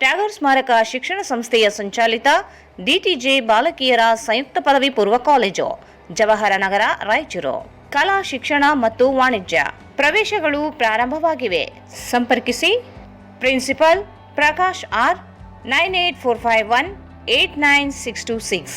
ಟ್ಯಾಗರ್ ಸ್ಮಾರಕ ಶಿಕ್ಷಣ ಸಂಸ್ಥೆಯ ಸಂಚಾಲಿತ ಡಿಟಿಜೆ ಬಾಲಕಿಯರ ಸಂಯುಕ್ತ ಪದವಿ ಪೂರ್ವ ಕಾಲೇಜು, ಜವಾಹರ ನಗರ, ರಾಯಚೂರು. ಕಲಾ ಶಿಕ್ಷಣ ಮತ್ತು ವಾಣಿಜ್ಯ ಪ್ರವೇಶಗಳು ಪ್ರಾರಂಭವಾಗಿವೆ. ಸಂಪರ್ಕಿಸಿ principal Prakash R 9845189626.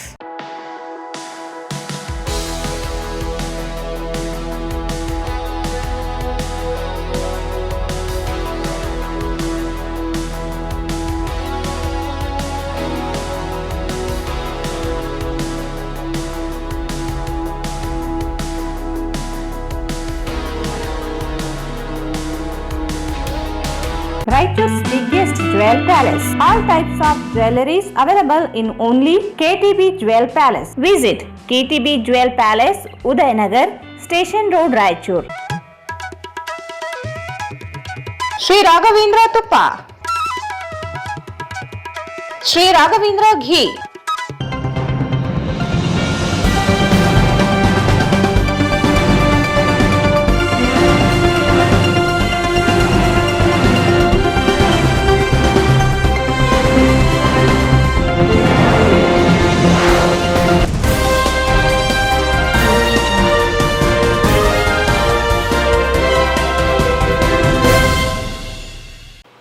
Raichur's biggest jewel palace. All types of jewelries available in only KTB Jewel Palace. Visit KTB Jewel Palace, Udayanagar, Station Road, Raichur. Sri Raghavendra Tuppa, Sri Raghavendra Ghee,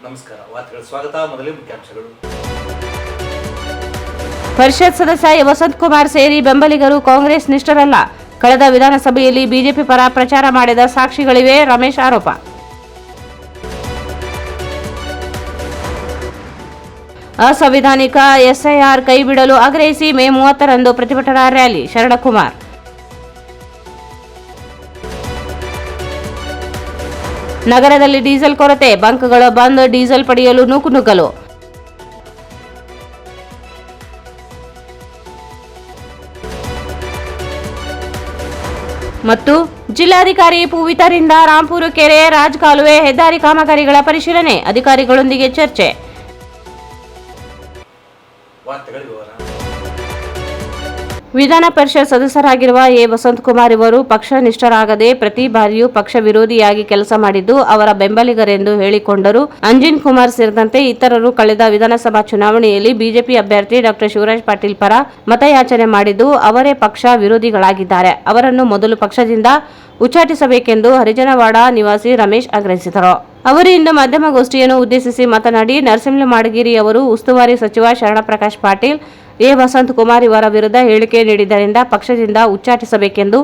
ನಮಸ್ಕಾರ. ವಾರ್ತೆಗಳ ಸ್ವಾಗತ. ಮೊದಲೇ ಮುಖ್ಯಾಂಶಗಳು. ಪರಿಷತ್ ಸದಸ್ಯ ವಸಂತ್ ಕುಮಾರ್ ಸೇರಿ ಬೆಂಬಲಿಗರು ಕಾಂಗ್ರೆಸ್ ನಿಷ್ಠರಲ್ಲ. ಕಳೆದ ವಿಧಾನಸಭೆಯಲ್ಲಿ ಬಿಜೆಪಿ ಪರ ಪ್ರಚಾರ ಮಾಡಿದ ಸಾಕ್ಷಿಗಳಿವೆ. ರಮೇಶ್ ಆರೋಪ. ಅಸಂವಿಧಾನಿಕ ಎಸ್ಐಆರ್ ಕೈಬಿಡಲು ಆಗ್ರಹಿಸಿ ಮೇ 30ರಂದು ಪ್ರತಿಭಟನಾ ರ್ಯಾಲಿ. ಶರಣಕುಮಾರ್. ನಗರದಲ್ಲಿ ಡೀಸೆಲ್ ಕೊರತೆ, ಬಂಕ್ಗಳ ಬಂದ್, ಡೀಸೆಲ್ ಪಡೆಯಲು ನೂಕುನುಗ್ಗಲು. ಮತ್ತು ಜಿಲ್ಲಾಧಿಕಾರಿ ಪೂವಿತರಿಂದ ರಾಂಪುರ ಕೆರೆ, ರಾಜ್ ಕಾಲುವೆ, ಹೆದ್ದಾರಿ ಕಾಮಗಾರಿಗಳ ಪರಿಶೀಲನೆ, ಅಧಿಕಾರಿಗಳೊಂದಿಗೆ ಚರ್ಚೆ. ವಿಧಾನ ಪರಿಷತ್ ಸದಸ್ಯರಾಗಿರುವ ಎ ವಸಂತ್ ಕುಮಾರ್ ಇವರು ಪಕ್ಷ ನಿಷ್ಠರಾಗದೆ ಪ್ರತಿ ಬಾರಿಯೂ ಪಕ್ಷ ವಿರೋಧಿಯಾಗಿ ಕೆಲಸ ಮಾಡಿದ್ದು ಅವರ ಬೆಂಬಲಿಗರೆಂದು ಹೇಳಿಕೊಂಡರು. ಅಂಜಿನ್ ಕುಮಾರ್ ಸೇರಿದಂತೆ ಇತರರು ಕಳೆದ ವಿಧಾನಸಭಾ ಚುನಾವಣೆಯಲ್ಲಿ ಬಿಜೆಪಿ ಅಭ್ಯರ್ಥಿ ಡಾ ಶಿವರಾಜ್ ಪಾಟೀಲ್ ಪರ ಮತಯಾಚನೆ ಮಾಡಿದ್ದು ಅವರೇ ಪಕ್ಷ ವಿರೋಧಿಗಳಾಗಿದ್ದಾರೆ. ಅವರನ್ನು ಮೊದಲು ಪಕ್ಷದಿಂದ ಉಚ್ಚಾಟಿಸಬೇಕೆಂದು ಹರಿಜನವಾಡ ನಿವಾಸಿ ರಮೇಶ್ ಆಗ್ರಹಿಸಿದರು. ಅವರು ಇಂದು ಮಾಧ್ಯಮಗೋಷ್ಠಿಯನ್ನು ಉದ್ದೇಶಿಸಿ ಮಾತನಾಡಿ, ನರಸಿಂಹ ಮಾಡಗಿರಿ ಅವರು ಉಸ್ತುವಾರಿ ಸಚಿವ ಶರಣಪ್ರಕಾಶ್ ಪಾಟೀಲ್ ಎ ವಸಂತ್ ಕುಮಾರ್ ಇವರ ವಿರುದ್ಧ ಹೇಳಿಕೆ ನೀಡಿದ್ದರಿಂದ ಪಕ್ಷದಿಂದ ಉಚ್ಚಾಟಿಸಬೇಕೆಂದು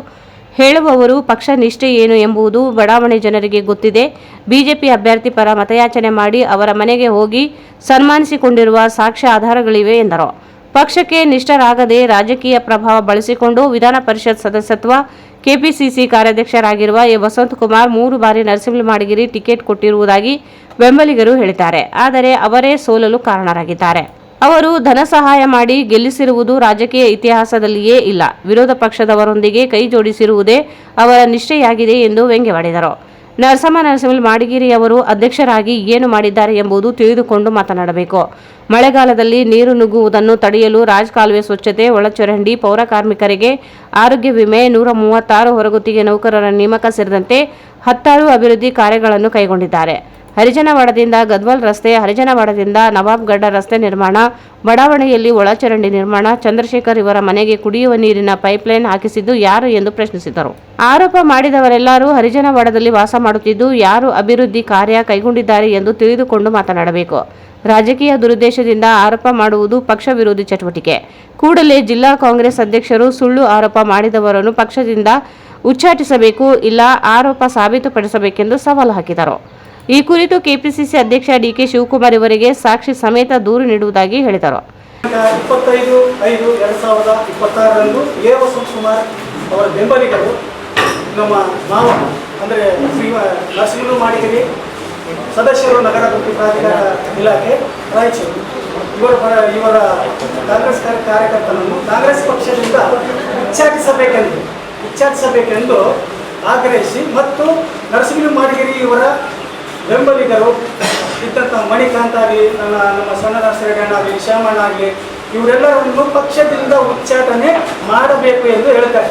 ಹೇಳುವವರು ಪಕ್ಷ ನಿಷ್ಠೆ ಏನು ಎಂಬುದು ಬಡಾವಣೆ ಜನರಿಗೆ ಗೊತ್ತಿದೆ. ಬಿಜೆಪಿ ಅಭ್ಯರ್ಥಿ ಪರ ಮತಯಾಚನೆ ಮಾಡಿ ಅವರ ಮನೆಗೆ ಹೋಗಿ ಸನ್ಮಾನಿಸಿಕೊಂಡಿರುವ ಸಾಕ್ಷ್ಯ ಆಧಾರಗಳಿವೆ ಎಂದರು. ಪಕ್ಷಕ್ಕೆ ನಿಷ್ಠರಾಗದೆ ರಾಜಕೀಯ ಪ್ರಭಾವ ಬಳಸಿಕೊಂಡು ವಿಧಾನ ಪರಿಷತ್ ಸದಸ್ಯತ್ವ, ಕೆಪಿಸಿಸಿ ಕಾರ್ಯಾಧ್ಯಕ್ಷರಾಗಿರುವ ಎ ವಸಂತ್ ಕುಮಾರ್ 3 ಬಾರಿ ನರಸಿಂಹ ಮಾಡಗಿರಿ ಟಿಕೆಟ್ ಕೊಟ್ಟಿರುವುದಾಗಿ ಬೆಂಬಲಿಗರು ಹೇಳಿದ್ದಾರೆ. ಆದರೆ ಅವರೇ ಸೋಲಲು ಕಾರಣರಾಗಿದ್ದಾರೆ. ಅವರು ಧನ ಸಹಾಯ ಮಾಡಿ ಗೆಲ್ಲಿಸಿರುವುದು ರಾಜಕೀಯ ಇತಿಹಾಸದಲ್ಲಿಯೇ ಇಲ್ಲ. ವಿರೋಧ ಪಕ್ಷದವರೊಂದಿಗೆ ಕೈ ಜೋಡಿಸಿರುವುದೇ ಅವರ ನಿಷ್ಠೆಯಾಗಿದೆ ಎಂದು ವ್ಯಂಗ್ಯವಾಡಿದರು. ನರಸಿಂಹ ಮಾಡಗಿರಿ ಅವರು ಅಧ್ಯಕ್ಷರಾಗಿ ಏನು ಮಾಡಿದ್ದಾರೆ ಎಂಬುದು ತಿಳಿದುಕೊಂಡು ಮಾತನಾಡಬೇಕು. ಮಳೆಗಾಲದಲ್ಲಿ ನೀರು ನುಗ್ಗುವುದನ್ನು ತಡೆಯಲು ರಾಜ್ ಕಾಲುವೆ ಸ್ವಚ್ಛತೆ, ಒಳಚರಂಡಿ, ಪೌರ ಕಾರ್ಮಿಕರಿಗೆ ಆರೋಗ್ಯ ವಿಮೆ, 136 ಹೊರಗುತ್ತಿಗೆ ನೌಕರರ ನೇಮಕ ಸೇರಿದಂತೆ 10 ಅಭಿವೃದ್ಧಿ ಕಾರ್ಯಗಳನ್ನು ಕೈಗೊಂಡಿದ್ದಾರೆ. ಹರಿಜನವಾಡದಿಂದ ಗದ್ವಾಲ್ ರಸ್ತೆ, ಹರಿಜನವಾಡದಿಂದ ನವಾಬ್ಗಡ್ಡ ರಸ್ತೆ ನಿರ್ಮಾಣ, ಬಡಾವಣೆಯಲ್ಲಿ ಒಳಚರಂಡಿ ನಿರ್ಮಾಣ, ಚಂದ್ರಶೇಖರ್ ಇವರ ಮನೆಗೆ ಕುಡಿಯುವ ನೀರಿನ ಪೈಪ್ಲೈನ್ ಹಾಕಿಸಿದ್ದು ಯಾರು ಎಂದು ಪ್ರಶ್ನಿಸಿದರು. ಆರೋಪ ಮಾಡಿದವರೆಲ್ಲರೂ ಹರಿಜನವಾಡದಲ್ಲಿ ವಾಸ ಮಾಡುತ್ತಿದ್ದು ಯಾರು ಅಭಿವೃದ್ಧಿ ಕಾರ್ಯ ಕೈಗೊಂಡಿದ್ದಾರೆ ಎಂದು ತಿಳಿದುಕೊಂಡು ಮಾತನಾಡಬೇಕು. ರಾಜಕೀಯ ದುರುದ್ದೇಶದಿಂದ ಆರೋಪ ಮಾಡುವುದು ಪಕ್ಷ ವಿರೋಧಿ ಚಟುವಟಿಕೆ. ಕೂಡಲೇ ಜಿಲ್ಲಾ ಕಾಂಗ್ರೆಸ್ ಅಧ್ಯಕ್ಷರು ಸುಳ್ಳು ಆರೋಪ ಮಾಡಿದವರನ್ನು ಪಕ್ಷದಿಂದ ಉಚ್ಚಾಟಿಸಬೇಕು, ಇಲ್ಲ ಆರೋಪ ಸಾಬೀತುಪಡಿಸಬೇಕೆಂದು ಸವಾಲು ಹಾಕಿದರು. ಈ ಕುರಿತು ಕೆಪಿಸಿಸಿ ಅಧ್ಯಕ್ಷ ಡಿಕೆ ಶಿವಕುಮಾರ್ ಇವರಿಗೆ ಸಾಕ್ಷಿ ಸಮೇತ ದೂರು ನೀಡುವುದಾಗಿ ಹೇಳಿದರು. 25/5/2026ರಂದು ಎ ವಸಂತ್ ಕುಮಾರ್ ಅವರ ಬೆಂಬಲಿಗರು ನಮ್ಮ ಮಾವ ಅಂದರೆ ಶ್ರೀ ನರಸಿಂಹ ಮಾಡಗಿರಿ ಸದಸ್ಯರು, ನಗರಾಭಿವೃದ್ಧಿ ಪ್ರಾಧಿಕಾರ ಇಲಾಖೆ, ರಾಯಚೂರು ಇವರ ಕಾಂಗ್ರೆಸ್ ಕಾರ್ಯಕರ್ತನನ್ನು ಕಾಂಗ್ರೆಸ್ ಪಕ್ಷದಿಂದ ಉಚ್ಚಾಟಿಸಬೇಕೆಂದು ಆಗ್ರಹಿಸಿ ಮತ್ತು ನರಸಿಂಹ ಮಾಡಗಿರಿ ಇವರ ಬೆಂಬಲಿಗರು ಇದ್ದಂಥ ಮಣಿಕಾಂತ್ ಆಗಲಿ, ನಮ್ಮ ಸಣ್ಣದಾಸರೆಡ್ಡಿ ಆಗಲಿ, ಶ್ಯಾಮಣ್ಣ ಆಗಲಿ, ಇವರೆಲ್ಲರನ್ನು ಪಕ್ಷದಿಂದ ಉಚ್ಚಾಟನೆ ಮಾಡಬೇಕು ಎಂದು ಹೇಳ್ತಾರೆ.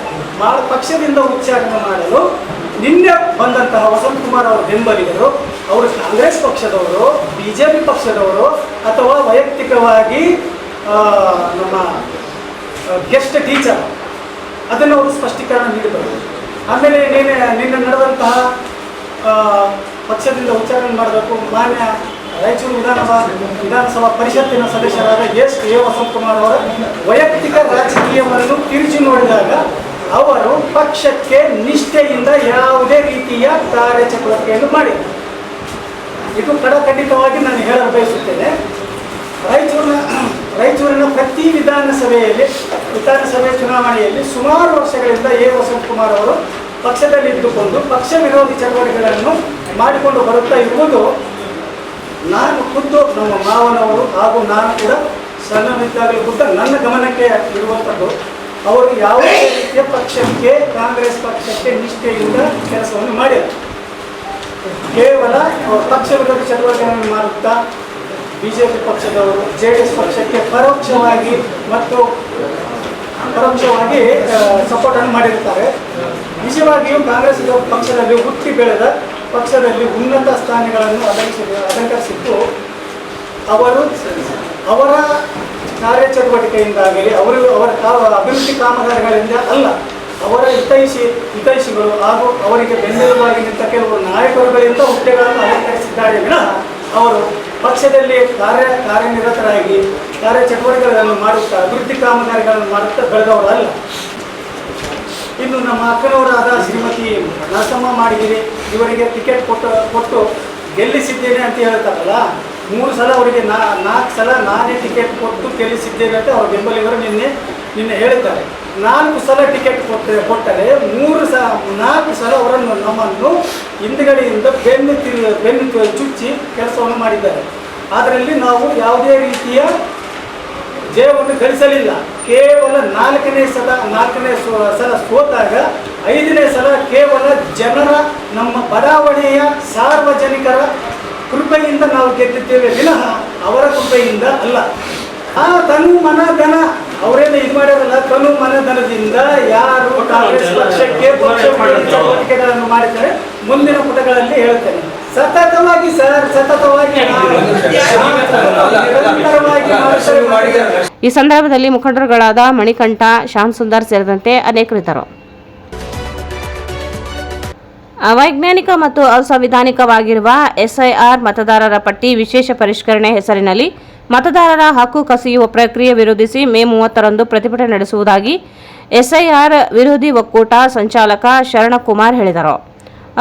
ಪಕ್ಷದಿಂದ ಉಚ್ಚಾಟನೆ ಮಾಡಲು ನಿನ್ನೆ ಬಂದಂತಹ ವಸಂತ್ ಕುಮಾರ್ ಅವರ ಬೆಂಬಲಿಗರು ಅವರು ಕಾಂಗ್ರೆಸ್ ಪಕ್ಷದವರು, BJP ಪಕ್ಷದವರು ಅಥವಾ ವೈಯಕ್ತಿಕವಾಗಿ ನಮ್ಮ ಗೆಸ್ಟ್ ಟೀಚರ್, ಅದನ್ನು ಅವರು ಸ್ಪಷ್ಟೀಕರಣ ನೀಡಿದರು. ಆಮೇಲೆ ನಿನ್ನೆ ನಡೆದಂತಹ ಪಕ್ಷದಿಂದ ಉಚ್ಚಾರಣೆ ಮಾಡಬೇಕು ಮಾನ್ಯ ರಾಯಚೂರು ವಿಧಾನಸಭಾ ಪರಿಷತ್ತಿನ ಸದಸ್ಯರಾದ ಎ ವಸಂತ್ ಕುಮಾರ್ ಅವರ ವೈಯಕ್ತಿಕ ರಾಜಕೀಯವನ್ನು ತಿರುಚಿ ನೋಡಿದಾಗ ಅವರು ಪಕ್ಷಕ್ಕೆ ನಿಷ್ಠೆಯಿಂದ ಯಾವುದೇ ರೀತಿಯ ಕಾರ್ಯಚಟುವಟಿಕೆಯನ್ನು ಮಾಡಿದರು. ಇದು ಖಂಡಿತವಾಗಿ ನಾನು ಹೇಳಲು ಬಯಸುತ್ತೇನೆ. ರಾಯಚೂರಿನ ಪ್ರತಿ ವಿಧಾನಸಭೆ ಚುನಾವಣೆಯಲ್ಲಿ ಸುಮಾರು ವರ್ಷಗಳಿಂದ ಎ ವಸಂತ್ ಕುಮಾರ್ ಅವರು ಪಕ್ಷದಲ್ಲಿ ಇದ್ದುಕೊಂಡು ಪಕ್ಷ ವಿರೋಧಿ ಚಟುವಟಿಕೆಗಳನ್ನು ಮಾಡಿಕೊಂಡು ಬರುತ್ತಾ ಇರುವುದು ನಾನು ಖುದ್ದು ನಮ್ಮ ಮಾವನವರು ಹಾಗೂ ನಾನು ಕೂಡ ಸಣ್ಣನಿದ್ದಾಗಲೂ ಕೂಡ ನನ್ನ ಗಮನಕ್ಕೆ ಇರುವಂಥದ್ದು. ಅವರು ಯಾವುದೇ ರೀತಿಯ ಪಕ್ಷಕ್ಕೆ, ಕಾಂಗ್ರೆಸ್ ಪಕ್ಷಕ್ಕೆ ನಿಷ್ಠೆಯಿಂದ ಕೆಲಸವನ್ನು ಮಾಡಿಲ್ಲ. ಕೇವಲ ಪಕ್ಷ ವಿರೋಧಿ ಚಟುವಟಿಕೆಗಳನ್ನು ಮಾಡುತ್ತಾ BJP ಪಕ್ಷದವರು JDS ಪಕ್ಷಕ್ಕೆ ಪರೋಕ್ಷವಾಗಿ ಸಪೋರ್ಟನ್ನು ಮಾಡಿರುತ್ತಾರೆ. ನಿಜವಾಗಿಯೂ ಕಾಂಗ್ರೆಸ್ ಪಕ್ಷದಲ್ಲಿ ಹುಟ್ಟಿ ಬೆಳೆದ ಪಕ್ಷದಲ್ಲಿ ಉನ್ನತ ಸ್ಥಾನಗಳನ್ನು ಅಲಂಕರಿಸಿದ್ದು ಅವರ ಕಾರ್ಯಚಟುವಟಿಕೆಯಿಂದಾಗಲಿ ಅವರ ಅಭಿವೃದ್ಧಿ ಕಾಮಗಾರಿಗಳಿಂದ ಅಲ್ಲ, ಅವರ ಹಿತೈಷಿಗಳು ಹಾಗೂ ಅವರಿಗೆ ಬೆನ್ನೆಲುಬಾಗಿ ನಿಂತ ಕೆಲವು ನಾಯಕರುಗಳಿಂದ ಹುದ್ದೆಗಳನ್ನು ಅಲಂಕರಿಸಿದ್ದಾರೆ ವಿನಃ ಅವರು ಪಕ್ಷದಲ್ಲಿ ಕಾರ್ಯನಿರತರಾಗಿ ಕಾರ್ಯಚಟುವಟಿಕೆಗಳನ್ನು ಮಾಡುತ್ತಾ ಅಭಿವೃದ್ಧಿ ಕಾಮಗಾರಿಗಳನ್ನು ಮಾಡುತ್ತಾ ಬೆಳೆದವರಲ್ಲ. ಇನ್ನು ನಮ್ಮ ಅಕ್ಕನವರಾದ ಶ್ರೀಮತಿ ನರಸಮ್ಮ ಮಾಡಿಗಿರಿ ಇವರಿಗೆ ಟಿಕೆಟ್ ಕೊಟ್ಟು ಗೆಲ್ಲಿಸಿದ್ದೇನೆ ಅಂತ ಹೇಳ್ತಾರಲ್ಲ, 3 ಸಲ ಅವರಿಗೆ 4 ಸಲ ನಾನೇ ಟಿಕೆಟ್ ಕೊಟ್ಟು ಗೆಲ್ಲಿಸಿದ್ದೇನೆ ಅಂತ ಅವ್ರ ಬೆಂಬಲಿಗರು ನಿನ್ನೆ ಹೇಳಿದ್ದಾರೆ. 4 ಸಲ ಟಿಕೆಟ್ ಕೊಟ್ಟರೆ 4 ಸಲ ಅವರನ್ನು ನಮ್ಮನ್ನು ಹಿಂದುಗಡೆಯಿಂದ ಬೆನ್ನು ಚುಚ್ಚಿ ಕೆಲಸವನ್ನು ಮಾಡಿದ್ದಾರೆ. ಅದರಲ್ಲಿ ನಾವು ಯಾವುದೇ ರೀತಿಯ ಜಯವನ್ನು ಗಳಿಸಲಿಲ್ಲ. ಕೇವಲ 4ನೇ ಸಲ ಸೋತಾಗ 5ನೇ ಸಲ ಕೇವಲ ಜನರ, ನಮ್ಮ ಬಡಾವಣೆಯ ಸಾರ್ವಜನಿಕರ ಕೃಪೆಯಿಂದ ನಾವು ಗೆದ್ದಿದ್ದೇವೆ ವಿನಃ ಅವರ ಕೃಪೆಯಿಂದ ಅಲ್ಲ. ತನು ಮನ ಧನ ಅವರೇನು ಇದು ಮಾಡ್ಯಾರಲ್ಲ, ತನು ಮನ ಧನದಿಂದ ಯಾರು ಕಾಂಗ್ರೆಸ್ ಪಕ್ಷಕ್ಕೆ ಚಟುವಟಿಕೆಗಳನ್ನು ಮಾಡಿದ್ದಾರೆ ಮುಂದಿನ ಪುಟಗಳಲ್ಲಿ ಹೇಳ್ತೇನೆ. ಸತತವಾಗಿ ಈ ಸಂದರ್ಭದಲ್ಲಿ ಮುಖಂಡರುಗಳಾದ ಮಣಿಕಂಠ, ಶ್ಯಾಮ್ ಸುಂದರ್ ಸೇರಿದಂತೆ ಅನೇಕರಿದ್ದರು. ಅವೈಜ್ಞಾನಿಕ ಮತ್ತು ಅಸಂವಿಧಾನಿಕವಾಗಿರುವ SIR ಮತದಾರರ ಪಟ್ಟಿ ವಿಶೇಷ ಪರಿಷ್ಕರಣೆ ಹೆಸರಿನಲ್ಲಿ ಮತದಾರರ ಹಕ್ಕು ಕಸಿಯುವ ಪ್ರಕ್ರಿಯೆ ವಿರೋಧಿಸಿ ಮೇ 30ರಂದು ಪ್ರತಿಭಟನೆ ನಡೆಸುವುದಾಗಿ SIR ವಿರೋಧಿ ಒಕ್ಕೂಟ ಸಂಚಾಲಕ ಶರಣಕುಮಾರ್ ಹೇಳಿದರು.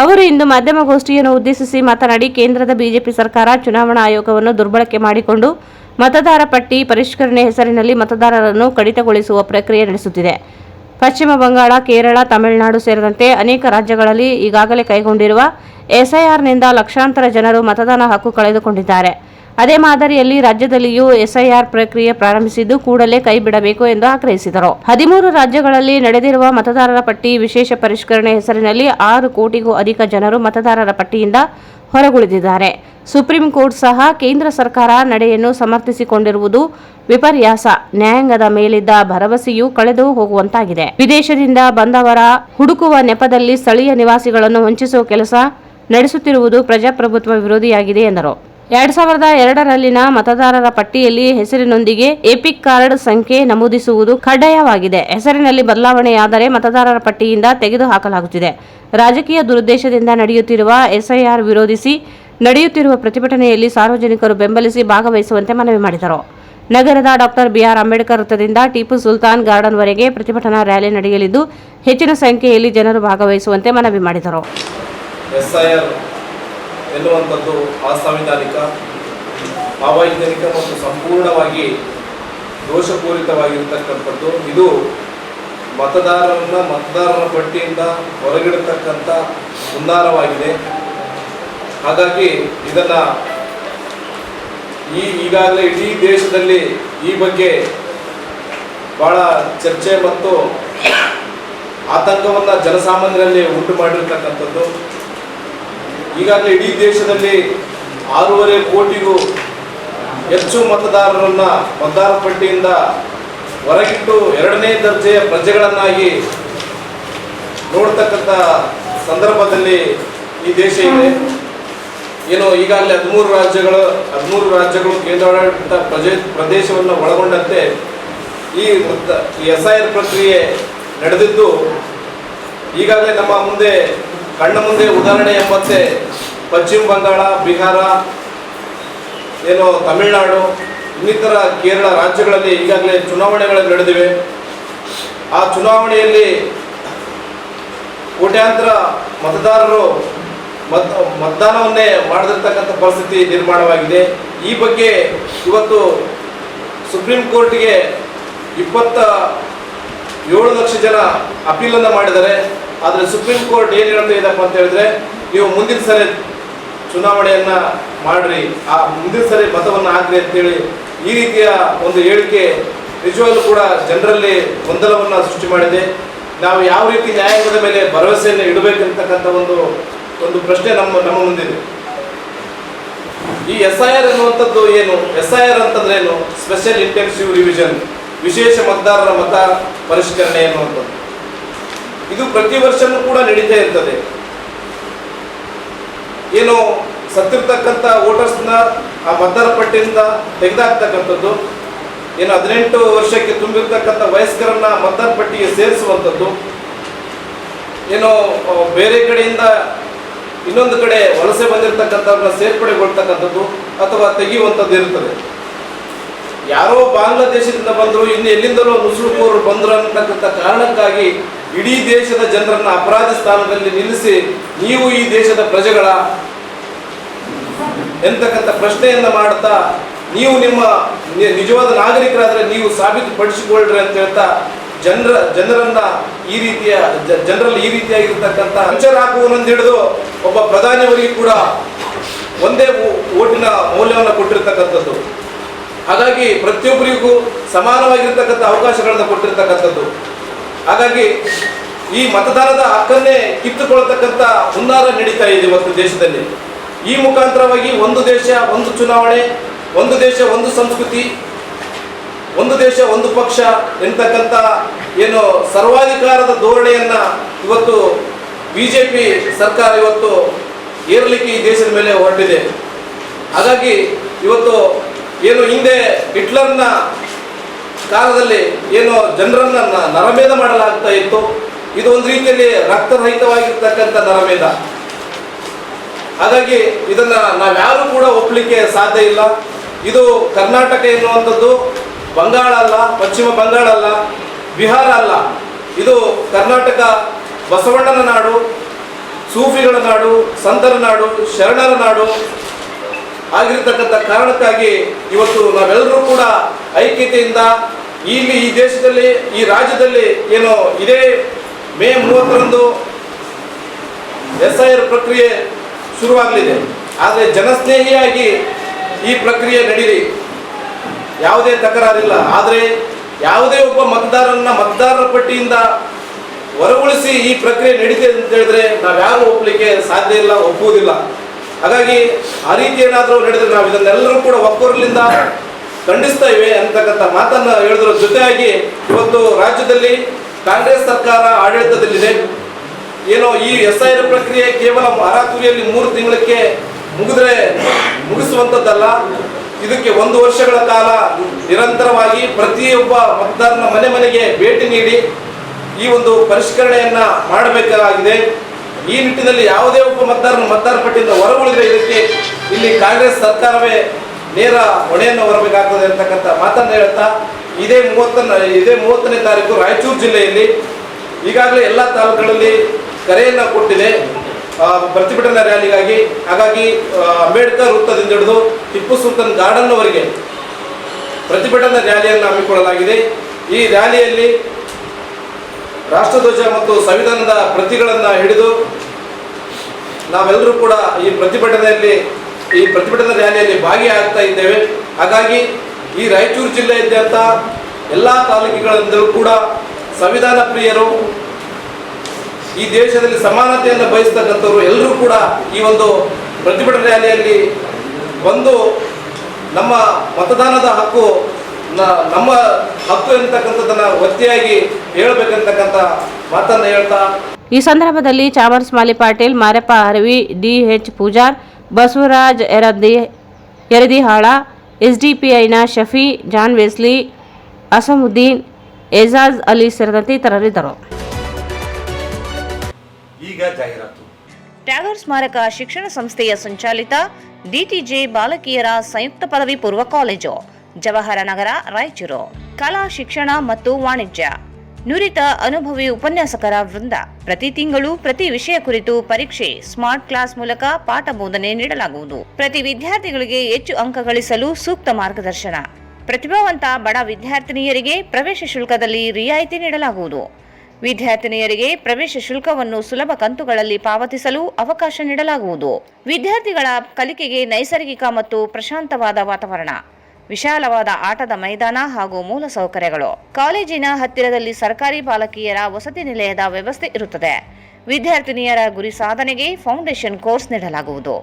ಅವರು ಇಂದು ಮಾಧ್ಯಮಗೋಷ್ಠಿಯನ್ನು ಉದ್ದೇಶಿಸಿ ಮಾತನಾಡಿ, ಕೇಂದ್ರದ BJP ಸರ್ಕಾರ ಚುನಾವಣಾ ಆಯೋಗವನ್ನು ದುರ್ಬಳಕೆ ಮಾಡಿಕೊಂಡು ಮತದಾರ ಪಟ್ಟಿ ಪರಿಷ್ಕರಣೆ ಹೆಸರಿನಲ್ಲಿ ಮತದಾರರನ್ನು ಕಡಿತಗೊಳಿಸುವ ಪ್ರಕ್ರಿಯೆ ನಡೆಸುತ್ತಿದೆ. ಪಶ್ಚಿಮ ಬಂಗಾಳ, ಕೇರಳ, ತಮಿಳುನಾಡು ಸೇರಿದಂತೆ ಅನೇಕ ರಾಜ್ಯಗಳಲ್ಲಿ ಈಗಾಗಲೇ ಕೈಗೊಂಡಿರುವ SIRನಿಂದ ಲಕ್ಷಾಂತರ ಜನರು ಮತದಾನ ಹಕ್ಕು ಕಳೆದುಕೊಂಡಿದ್ದಾರೆ. ಅದೇ ಮಾದರಿಯಲ್ಲಿ ರಾಜ್ಯದಲ್ಲಿಯೂ SIR ಪ್ರಕ್ರಿಯೆ ಪ್ರಾರಂಭಿಸಿದ್ದು ಕೂಡಲೇ ಕೈಬಿಡಬೇಕು ಎಂದು ಆಗ್ರಹಿಸಿದರು. 13 ರಾಜ್ಯಗಳಲ್ಲಿ ನಡೆದಿರುವ ಮತದಾರರ ಪಟ್ಟಿ ವಿಶೇಷ ಪರಿಷ್ಕರಣೆ ಹೆಸರಿನಲ್ಲಿ 6 ಕೋಟಿಗೂ ಅಧಿಕ ಜನರು ಮತದಾರರ ಪಟ್ಟಿಯಿಂದ ಹೊರಗುಳಿದಿದ್ದಾರೆ. ಸುಪ್ರೀಂ ಕೋರ್ಟ್ ಸಹ ಕೇಂದ್ರ ಸರ್ಕಾರ ನಡೆಯನ್ನು ಸಮರ್ಥಿಸಿಕೊಂಡಿರುವುದು ವಿಪರ್ಯಾಸ. ನ್ಯಾಯಾಂಗದ ಮೇಲಿದ್ದ ಭರವಸೆಯೂ ಕಳೆದು ಹೋಗುವಂತಾಗಿದೆ. ವಿದೇಶದಿಂದ ಬಂದವರ ಹುಡುಕುವ ನೆಪದಲ್ಲಿ ಸ್ಥಳೀಯ ನಿವಾಸಿಗಳನ್ನು ವಂಚಿಸುವ ಕೆಲಸ ನಡೆಸುತ್ತಿರುವುದು ಪ್ರಜಾಪ್ರಭುತ್ವ ವಿರೋಧಿಯಾಗಿದೆ ಎಂದರು. 2002ರಲ್ಲಿನ ಮತದಾರರ ಪಟ್ಟಿಯಲ್ಲಿ ಹೆಸರಿನೊಂದಿಗೆ ಎಪಿಕ್ ಕಾರ್ಡ್ ಸಂಖ್ಯೆ ನಮೂದಿಸುವುದು ಕಡ್ಡಾಯವಾಗಿದೆ. ಹೆಸರಿನಲ್ಲಿ ಬದಲಾವಣೆಯಾದರೆ ಮತದಾರರ ಪಟ್ಟಿಯಿಂದ ತೆಗೆದುಹಾಕಲಾಗುತ್ತಿದೆ. ರಾಜಕೀಯ ದುರುದ್ದೇಶದಿಂದ ನಡೆಯುತ್ತಿರುವ SIR ವಿರೋಧಿಸಿ ನಡೆಯುತ್ತಿರುವ ಪ್ರತಿಭಟನೆಯಲ್ಲಿ ಸಾರ್ವಜನಿಕರು ಬೆಂಬಲಿಸಿ ಭಾಗವಹಿಸುವಂತೆ ಮನವಿ ಮಾಡಿದರು. ನಗರದ ಡಾಕ್ಟರ್ BR ಅಂಬೇಡ್ಕರ್ ವೃತ್ತದಿಂದ ಟಿಪ್ಪು ಸುಲ್ತಾನ್ ಗಾರ್ಡನ್ವರೆಗೆ ಪ್ರತಿಭಟನಾ ರ್ಯಾಲಿ ನಡೆಯಲಿದ್ದು ಹೆಚ್ಚಿನ ಸಂಖ್ಯೆಯಲ್ಲಿ ಜನರು ಭಾಗವಹಿಸುವಂತೆ ಮನವಿ ಮಾಡಿದರು. SIR ಎನ್ನುವಂಥದ್ದು ಅಸಂವಿಧಾನಿಕ, ಅವೈಜ್ಞಾನಿಕ ಮತ್ತು ಸಂಪೂರ್ಣವಾಗಿ ದೋಷಪೂರಿತವಾಗಿರ್ತಕ್ಕಂಥದ್ದು. ಇದು ಮತದಾರರ ಪಟ್ಟಿಯಿಂದ ಹೊರಗಿಡತಕ್ಕಂಥ ಹುನ್ನಾರವಾಗಿದೆ. ಹಾಗಾಗಿ ಇದನ್ನು ಈಗಾಗಲೇ ಇಡೀ ದೇಶದಲ್ಲಿ ಈ ಬಗ್ಗೆ ಭಾಳ ಚರ್ಚೆ ಮತ್ತು ಆತಂಕವನ್ನು ಜನಸಾಮಾನ್ಯರಲ್ಲಿ ಉಂಟು ಮಾಡಿರ್ತಕ್ಕಂಥದ್ದು. ಈಗಾಗಲೇ ಇಡೀ ದೇಶದಲ್ಲಿ 6.5 ಕೋಟಿಗೂ ಹೆಚ್ಚು ಮತದಾರರನ್ನು ಮತದಾರ ಪಟ್ಟಿಯಿಂದ ಹೊರಗಿಟ್ಟು 2ನೇ ದರ್ಜೆಯ ಪ್ರಜೆಗಳನ್ನಾಗಿ ನೋಡ್ತಕ್ಕಂಥ ಸಂದರ್ಭದಲ್ಲಿ ಈ ದೇಶ ಇದೆ. ಏನು ಈಗಾಗಲೇ 13 ರಾಜ್ಯಗಳು ಕೇಂದ್ರಾಡಳಿತ ಪ್ರದೇಶವನ್ನು ಒಳಗೊಂಡಂತೆ ಈ SIR ಪ್ರಕ್ರಿಯೆ ನಡೆದಿದ್ದು, ಈಗಾಗಲೇ ನಮ್ಮ ಕಣ್ಣ ಮುಂದೆ ಉದಾಹರಣೆ ಎಂಬಂತೆ ಪಶ್ಚಿಮ ಬಂಗಾಳ, ಬಿಹಾರ, ತಮಿಳುನಾಡು, ಇನ್ನಿತರ ಕೇರಳ ರಾಜ್ಯಗಳಲ್ಲಿ ಈಗಾಗಲೇ ಚುನಾವಣೆಗಳು ನಡೆದಿವೆ. ಆ ಚುನಾವಣೆಯಲ್ಲಿ ಕೋಟ್ಯಾಂತರ ಮತದಾರರು ಮತದಾನವನ್ನೇ ಮಾಡದಿರ್ತಕ್ಕಂಥ ಪರಿಸ್ಥಿತಿ ನಿರ್ಮಾಣವಾಗಿದೆ. ಈ ಬಗ್ಗೆ ಇವತ್ತು ಸುಪ್ರೀಂ ಕೋರ್ಟ್ಗೆ 27 ಲಕ್ಷ ಜನ ಅಪೀಲನ್ನು ಮಾಡಿದ್ದಾರೆ. ಆದರೆ ಸುಪ್ರೀಂ ಕೋರ್ಟ್ ಏನು ಹೇಳ್ತಾ ಇದೆಯಪ್ಪ ಅಂತ ಹೇಳಿದ್ರೆ, ನೀವು ಮುಂದಿನ ಸರಿ ಚುನಾವಣೆಯನ್ನು ಮಾಡ್ರಿ, ಆ ಮುಂದಿನ ಸರಿ ಮತವನ್ನು ಹಾಕ್ರಿ ಅಂತೇಳಿ ಈ ರೀತಿಯ ಒಂದು ಹೇಳಿಕೆ ನಿಜವಾಗ್ಲೂ ಕೂಡ ಜನರಲ್ಲಿ ಗೊಂದಲವನ್ನು ಸೃಷ್ಟಿ ಮಾಡಿದೆ. ನಾವು ಯಾವ ರೀತಿ ನ್ಯಾಯಾಂಗದ ಮೇಲೆ ಭರವಸೆಯನ್ನು ಇಡಬೇಕಂತಕ್ಕಂಥ ಒಂದು ಪ್ರಶ್ನೆ ನಮ್ಮ ಮುಂದಿದೆ. ಈ SIR ಎನ್ನುವಂಥದ್ದು ಏನು? SIR ಅಂತಂದ್ರೆ ಏನು? ಸ್ಪೆಷಲ್ ಇಂಟೆನ್ಸಿವ್ ರಿವಿಷನ್, ವಿಶೇಷ ಮತದಾರರ ಮತ ಪರಿಷ್ಕರಣೆ ಎನ್ನುವಂಥದ್ದು. ಇದು ಪ್ರತಿ ವರ್ಷನೂ ಕೂಡ ನಡೀತಾ ಇರ್ತದೆ. ಏನು ಸತ್ತಿರ್ತಕ್ಕಂಥ ವೋಟರ್ಸ್ನ ಆ ಮತದಾರ ಪಟ್ಟಿಯಿಂದ ತೆಗೆದಾಕ್ತಕ್ಕಂಥದ್ದು, 18 ವರ್ಷಕ್ಕೆ ತುಂಬಿರ್ತಕ್ಕಂಥ ವಯಸ್ಕರನ್ನ ಮತದಾರ ಪಟ್ಟಿಗೆ ಸೇರಿಸುವಂಥದ್ದು, ಬೇರೆ ಕಡೆಯಿಂದ ಇನ್ನೊಂದು ಕಡೆ ವಲಸೆ ಬಂದಿರತಕ್ಕಂಥವ್ರನ್ನ ಸೇರ್ಪಡೆಗೊಳ್ತಕ್ಕಂಥದ್ದು ಅಥವಾ ತೆಗೆಯುವಂಥದ್ದು ಇರ್ತದೆ. ಯಾರೋ ಬಾಂಗ್ಲಾದೇಶದಿಂದ ಬಂದರು, ಇನ್ನು ಎಲ್ಲಿಂದಲೋ ನುಸುಳುಕೋರು ಬಂದರು ಅನ್ನತಕ್ಕಂಥ ಕಾರಣಕ್ಕಾಗಿ ಇಡೀ ದೇಶದ ಜನರನ್ನ ಅಪರಾಧ ಸ್ಥಾನದಲ್ಲಿ ನಿಲ್ಲಿಸಿ ನೀವು ಈ ದೇಶದ ಪ್ರಜೆಗಳ ಎಂತಕ್ಕಂಥ ಪ್ರಶ್ನೆಯನ್ನ ಮಾಡ್ತಾ, ನೀವು ನಿಮ್ಮ ನಿಜವಾದ ನಾಗರಿಕರಾದ್ರೆ ನೀವು ಸಾಬೀತುಪಡಿಸಿಕೊಳ್ಳ್ರಿ ಅಂತ ಹೇಳ್ತಾ ಜನರನ್ನ ಜನರಲ್ಲಿ ಈ ರೀತಿಯಾಗಿರ್ತಕ್ಕಂಥ ಪಂಚರ್ ಹಾಕುವನೊಂದು ಹಿಡಿದು ಒಬ್ಬ ಪ್ರಧಾನಿಯವರಿಗೆ ಕೂಡ ಒಂದೇ ಓಟಿನ ಮೌಲ್ಯವನ್ನು ಕೊಟ್ಟಿರ್ತಕ್ಕಂಥದ್ದು. ಹಾಗಾಗಿ ಪ್ರತಿಯೊಬ್ಬರಿಗೂ ಸಮಾನವಾಗಿರ್ತಕ್ಕಂಥ ಅವಕಾಶಗಳನ್ನು ಕೊಟ್ಟಿರ್ತಕ್ಕಂಥದ್ದು. ಹಾಗಾಗಿ ಈ ಮತದಾನದ ಹಕ್ಕನ್ನೇ ಕಿತ್ತುಕೊಳ್ತಕ್ಕಂಥ ಹುನ್ನಾರ ನಡೀತಾ ಇದೆ ಇವತ್ತು ದೇಶದಲ್ಲಿ. ಈ ಮುಖಾಂತರವಾಗಿ ಒಂದು ದೇಶ ಒಂದು ಚುನಾವಣೆ, ಒಂದು ದೇಶ ಒಂದು ಸಂಸ್ಕೃತಿ, ಒಂದು ದೇಶ ಒಂದು ಪಕ್ಷ ಎಂತಕ್ಕಂಥ ಸರ್ವಾಧಿಕಾರದ ಧೋರಣೆಯನ್ನ ಇವತ್ತು BJP ಸರ್ಕಾರ ಇವತ್ತು ಏರಲಿಕ್ಕೆ ಈ ದೇಶದ ಮೇಲೆ ಹೊರಟಿದೆ. ಹಾಗಾಗಿ ಇವತ್ತು ಹಿಂದೆ ಹಿಟ್ಲರ್ನ ಕಾಲದಲ್ಲಿ ಜನರನ್ನ ನರಮೇಧ ಮಾಡಲಾಗ್ತಾ ಇತ್ತು, ಇದು ಒಂದು ರೀತಿಯಲ್ಲಿ ರಕ್ತರಹಿತವಾಗಿರ್ತಕ್ಕಂಥ ನರಮೇಧ. ಹಾಗಾಗಿ ಇದನ್ನ ನಾವ್ಯಾರು ಕೂಡ ಒಪ್ಪಲಿಕ್ಕೆ ಸಾಧ್ಯ ಇಲ್ಲ. ಇದು ಕರ್ನಾಟಕ ಎನ್ನುವಂಥದ್ದು ಬಂಗಾಳ ಅಲ್ಲ, ಪಶ್ಚಿಮ ಬಂಗಾಳ ಅಲ್ಲ, ಬಿಹಾರ ಅಲ್ಲ. ಇದು ಕರ್ನಾಟಕ ಬಸವಣ್ಣನ ನಾಡು, ಸೂಫಿಗಳ ನಾಡು, ಸಂತರ ನಾಡು, ಶರಣರ ನಾಡು ಆಗಿರ್ತಕ್ಕಂಥ ಕಾರಣಕ್ಕಾಗಿ ಇವತ್ತು ನಾವೆಲ್ಲರೂ ಕೂಡ ಐಕ್ಯತೆಯಿಂದ ಈ ದೇಶದಲ್ಲಿ, ಈ ರಾಜ್ಯದಲ್ಲಿ ಇದೇ ಮೇ 30ರಂದು SIR ಪ್ರಕ್ರಿಯೆ ಶುರುವಾಗಲಿದೆ. ಆದರೆ ಜನಸ್ನೇಹಿಯಾಗಿ ಈ ಪ್ರಕ್ರಿಯೆ ನಡೀಲಿ, ಯಾವುದೇ ತಕರಾರಿಲ್ಲ. ಆದರೆ ಯಾವುದೇ ಒಬ್ಬ ಮತದಾರರ ಪಟ್ಟಿಯಿಂದ ಹೊರಗುಳಿಸಿ ಈ ಪ್ರಕ್ರಿಯೆ ನಡೀತಿದೆ ಅಂತ ಹೇಳಿದ್ರೆ ನಾವ್ಯಾರು ಒಪ್ಪಲಿಕ್ಕೆ ಸಾಧ್ಯ ಇಲ್ಲ, ಒಪ್ಪುವುದಿಲ್ಲ. ಹಾಗಾಗಿ ಆ ರೀತಿ ಏನಾದರೂ ನಡೆದ್ರೆ ನಾವು ಇದನ್ನೆಲ್ಲರೂ ಕೂಡ ಒಕ್ಕೊರಲಿಂದ ಖಂಡಿಸ್ತಾ ಇವೆ ಅಂತಕ್ಕಂಥ ಮಾತನ್ನು ಹೇಳಿದ್ರ ಜೊತೆಯಾಗಿ ಇವತ್ತು ರಾಜ್ಯದಲ್ಲಿ ಕಾಂಗ್ರೆಸ್ ಸರ್ಕಾರ ಆಡಳಿತದಲ್ಲಿದೆ. ಈ SIR ಪ್ರಕ್ರಿಯೆ ಕೇವಲ ಅರಾತುರಿಯಲ್ಲಿ 3 ತಿಂಗಳಿಗೆ ಮುಗಿಸುವಂಥದ್ದಲ್ಲ. ಇದಕ್ಕೆ 1 ವರ್ಷಗಳ ಕಾಲ ನಿರಂತರವಾಗಿ ಪ್ರತಿಯೊಬ್ಬ ಮತದಾರನ ಮನೆಗೆ ಭೇಟಿ ನೀಡಿ ಈ ಒಂದು ಪರಿಷ್ಕರಣೆಯನ್ನ ಮಾಡಬೇಕಾಗಿದೆ. ಈ ನಿಟ್ಟಿನಲ್ಲಿ ಯಾವುದೇ ಒಬ್ಬ ಮತದಾರ ಪಟ್ಟಿಯಿಂದ ಹೊರಗುಳಿದ್ರೆ ಇದಕ್ಕೆ ಇಲ್ಲಿ ಕಾಂಗ್ರೆಸ್ ಸರ್ಕಾರವೇ ನೇರ ಹೊಣೆಯನ್ನು ಹೊರಬೇಕಾಗ್ತದೆ ಅಂತಕ್ಕಂಥ ಮಾತನ್ನು ಹೇಳ್ತಾ, ಇದೇ 30ನೇ ತಾರೀಕು ರಾಯಚೂರು ಜಿಲ್ಲೆಯಲ್ಲಿ ಈಗಾಗಲೇ ಎಲ್ಲ ತಾಲೂಕುಗಳಲ್ಲಿ ಕರೆಯನ್ನು ಕೊಟ್ಟಿದೆ ಪ್ರತಿಭಟನಾ ರ್ಯಾಲಿಗಾಗಿ. ಹಾಗಾಗಿ ಅಂಬೇಡ್ಕರ್ ವೃತ್ತದಿಂದ ಹಿಡಿದು ಟಿಪ್ಪು ಸುಲ್ತಾನ್ ಗಾರ್ಡನ್ ವರೆಗೆ ಪ್ರತಿಭಟನಾ ರ್ಯಾಲಿಯನ್ನು ಹಮ್ಮಿಕೊಳ್ಳಲಾಗಿದೆ. ಈ ರ್ಯಾಲಿಯಲ್ಲಿ ರಾಷ್ಟ್ರಧ್ವಜ ಮತ್ತು ಸಂವಿಧಾನದ ಪ್ರತಿಗಳನ್ನು ಹಿಡಿದು ನಾವೆಲ್ಲರೂ ಕೂಡ ಈ ಪ್ರತಿಭಟನಾ ರ್ಯಾಲಿಯಲ್ಲಿ ಭಾಗಿಯಾಗ್ತಾ ಇದ್ದೇವೆ. ಹಾಗಾಗಿ ಈ ರಾಯಚೂರು ಜಿಲ್ಲೆಯಾದ್ಯಂತ ಎಲ್ಲ ತಾಲೂಕುಗಳಿಂದಲೂ ಕೂಡ ಸಂವಿಧಾನ ಪ್ರಿಯರು, ಈ ದೇಶದಲ್ಲಿ ಸಮಾನತೆಯನ್ನು ಬಯಸ್ತಕ್ಕಂಥವ್ರು ಎಲ್ಲರೂ ಕೂಡ ಈ ಒಂದು ಪ್ರತಿಭಟನಾ ರ್ಯಾಲಿಯಲ್ಲಿ ಬಂದು ನಮ್ಮ ಮತದಾನದ ಹಕ್ಕು, ನಮ್ಮ ಹಕ್ಕು ಎಂತಕ್ಕಂಥದ್ದನ್ನು ಒತ್ತಿಯಾಗಿ ಹೇಳಬೇಕಂತಕ್ಕಂಥ ಮಾತನ್ನು ಹೇಳ್ತಾ ಈ ಸಂದರ್ಭದಲ್ಲಿ ಚಾಮರ್ಸ್ ಮಾಲಿ ಪಾಟೀಲ್, ಮಾರಪ್ಪ ಹರವಿ, ಡಿಎಚ್ ಪೂಜಾರ್, ಬಸವರಾಜ್ ಯರದಿಹಾಳ, ಎಸ್ಡಿಪಿಐನ ಶಫಿ, ಜಾನ್ ವೆಸ್ಲಿ, ಅಸಮುದ್ದೀನ್, ಎಜಾಜ್ ಅಲಿ ಸೇರಿದಂತೆ ಇತರರಿದ್ದರು. ಈಗ ಜಾಹೀರಾತು. ಟ್ಯಾಗೂರ್ ಸ್ಮಾರಕ ಶಿಕ್ಷಣ ಸಂಸ್ಥೆಯ ಸಂಚಾಲಿತ ಡಿಟಿಜೆ ಬಾಲಕಿಯರ ಸಂಯುಕ್ತ ಪದವಿ ಪೂರ್ವ ಕಾಲೇಜು, ಜವಾಹರನಗರ, ರಾಯಚೂರು. ಕಲಾ ಶಿಕ್ಷಣ ಮತ್ತು ವಾಣಿಜ್ಯ, ನುರಿತ ಅನುಭವಿ ಉಪನ್ಯಾಸಕರ ವೃಂದ. ಪ್ರತಿ ತಿಂಗಳು ಪ್ರತಿ ವಿಷಯ ಕುರಿತು ಪರೀಕ್ಷೆ, ಸ್ಮಾರ್ಟ್ ಕ್ಲಾಸ್ ಮೂಲಕ ಪಾಠ ಬೋಧನೆ ನೀಡಲಾಗುವುದು. ಪ್ರತಿ ವಿದ್ಯಾರ್ಥಿಗಳಿಗೆ ಹೆಚ್ಚು ಅಂಕ ಗಳಿಸಲು ಸೂಕ್ತ ಮಾರ್ಗದರ್ಶನ. ಪ್ರತಿಭಾವಂತ ಬಡ ವಿದ್ಯಾರ್ಥಿನಿಯರಿಗೆ ಪ್ರವೇಶ ಶುಲ್ಕದಲ್ಲಿ ರಿಯಾಯಿತಿ ನೀಡಲಾಗುವುದು. ವಿದ್ಯಾರ್ಥಿನಿಯರಿಗೆ ಪ್ರವೇಶ ಶುಲ್ಕವನ್ನು ಸುಲಭ ಕಂತುಗಳಲ್ಲಿ ಪಾವತಿಸಲು ಅವಕಾಶ ನೀಡಲಾಗುವುದು. ವಿದ್ಯಾರ್ಥಿಗಳ ಕಲಿಕೆಗೆ ನೈಸರ್ಗಿಕ ಮತ್ತು ಪ್ರಶಾಂತವಾದ ವಾತಾವರಣ, ವಿಶಾಲವಾದ ಆಟದ ಮೈದಾನ ಹಾಗೂ ಮೂಲ ಸೌಕರ್ಯಗಳು. ಕಾಲೇಜಿನ ಹತ್ತಿರದಲ್ಲಿ ಸರ್ಕಾರಿ ಬಾಲಕಿಯರ ವಸತಿ ನಿಲಯದ ವ್ಯವಸ್ಥೆ ಇರುತ್ತದೆ. ವಿದ್ಯಾರ್ಥಿನಿಯರ ಗುರಿ ಸಾಧನೆಗೆ ಫೌಂಡೇಶನ್ ಕೋರ್ಸ್ ನೀಡಲಾಗುವುದು.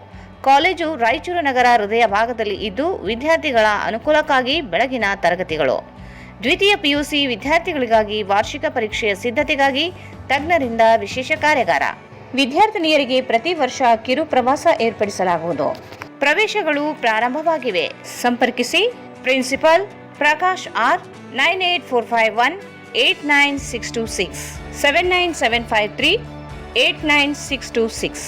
ಕಾಲೇಜು ರಾಯಚೂರು ನಗರ ಹೃದಯ ಭಾಗದಲ್ಲಿ ಇದ್ದು ವಿದ್ಯಾರ್ಥಿಗಳ ಅನುಕೂಲಕ್ಕಾಗಿ ಬೆಳಗಿನ ತರಗತಿಗಳು. ದ್ವಿತೀಯ ಪಿಯುಸಿ ವಿದ್ಯಾರ್ಥಿಗಳಿಗಾಗಿ ವಾರ್ಷಿಕ ಪರೀಕ್ಷೆಯ ಸಿದ್ಧತೆಗಾಗಿ ತಜ್ಞರಿಂದ ವಿಶೇಷ ಕಾರ್ಯಾಗಾರ. ವಿದ್ಯಾರ್ಥಿನಿಯರಿಗೆ ಪ್ರತಿ ವರ್ಷ ಕಿರು ಪ್ರವಾಸ ಏರ್ಪಡಿಸಲಾಗುವುದು. ಪ್ರವೇಶಗಳು ಪ್ರಾರಂಭವಾಗಿವೆ. ಸಂಪರ್ಕಿಸಿ principal Prakash R 9845189626 79753 89626.